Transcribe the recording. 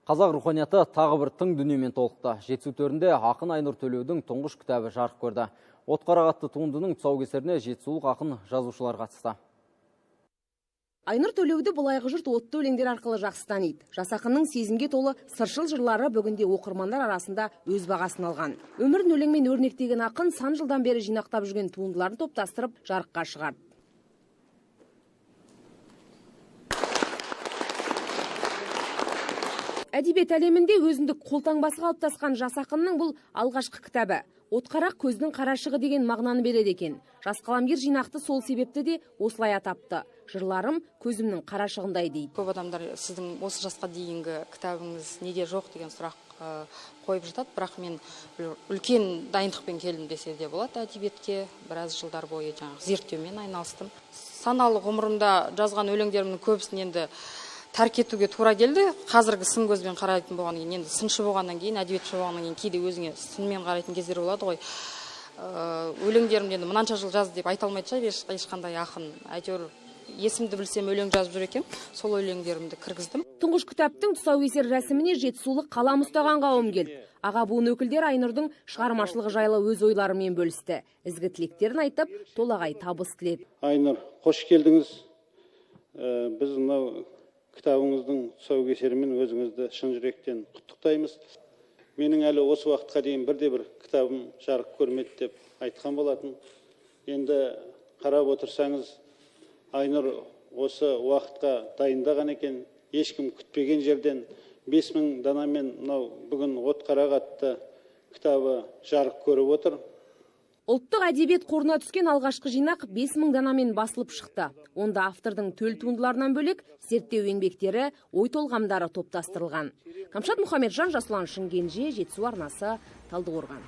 Қазақ руханияты тағы бір тың дүниемен толықты. Жетісу төрінде ақын Айнұр Төлеудің тұңғыш кітабы жарық көрді. Отқарақ атты туындының тұсаукесеріне жетісулық ақын жазушылар қатысты. Айнұр Төлеуді былайғы жұрт отты өлеңдер арқылы жақсы таниды. Жас ақынның сезімге толы сыршыл жырлары бүгінде оқырмандар арасында өз бағасын алған. Өмірін өлеңмен өрнектеген ақын сан жылдан бері жинақтап жүрген туындыларын топтастырып жарыққа шығарды. Әдебиет әлемінде өзіндік қолтаңбасы қалыптасқан жас ақынның бұл алғашқы кітабы. Отқарақ көздің қарашығы деген мағынаны береді екен. Жас қаламгер жинақты сол себепті де осылай атапты. Жырларым көзімнің қарашығындай дейді. Көп адамдар сіздің осы жасқа дейінгі кітабыңыз неге жоқ деген сұрақ қойып жатады, бірақ мен үлкен дайындықпен келдім десе де болады. Әдебиетке біраз жылдар бойы зерттеумен айналыстым. Саналы ғұмырымда жазған өлеңдерімнің көбісін енді тәрк етуге тура келді. Қазіргі сын көзбен қарайтын болғаннан кейін, енді сыншы болғаннан кейін, әдебиетші болғаннан кейін кейде өзіңе сынмен қарайтын кездер болады ғой. Өлеңдерімді енді мынанша жыл жазды деп айта алмайды шығар ешқандай ақын. Әйтеуір есімді білсем өлең жазып жүр екем, сол өлеңдерімді кіргіздім. Тұңғыш кітаптың тұсаукесер рәсіміне жетісулық қалам ұстаған қауым келді. Аға буын өкілдері Айнұрдың шығармашылығы жайлы өз ойларымен бөлісті. Ізгі тілектерін айтып, толағай табыс тіледі. Айнұр, қош келдіңіз. Біз мынау кітабыңыздың тұсаукесерімен өзіңізді шын жүректен құттықтаймыз. Менің әлі осы уақытқа дейін бір кітабым жарық көрмеді деп айтқан болатын. Енді қарап отырсаңыз, Айнұр осы уақытқа дайындаған екен. Ешкім күтпеген жерден 5000 данамен мынау бүгін Отқарақ атты кітабы жарық көріп отыр. Ұлттық әдебиет қорына түскен алғашқы жинақ 5000 данамен басылып шықты. Онда автордың төл туындыларынан бөлек зерттеу еңбектері, ой толғамдары топтастырылған. Камшат Мұхамеджан, Жасұлан Шынгенже, Жетісу арнасы, Талдықорған.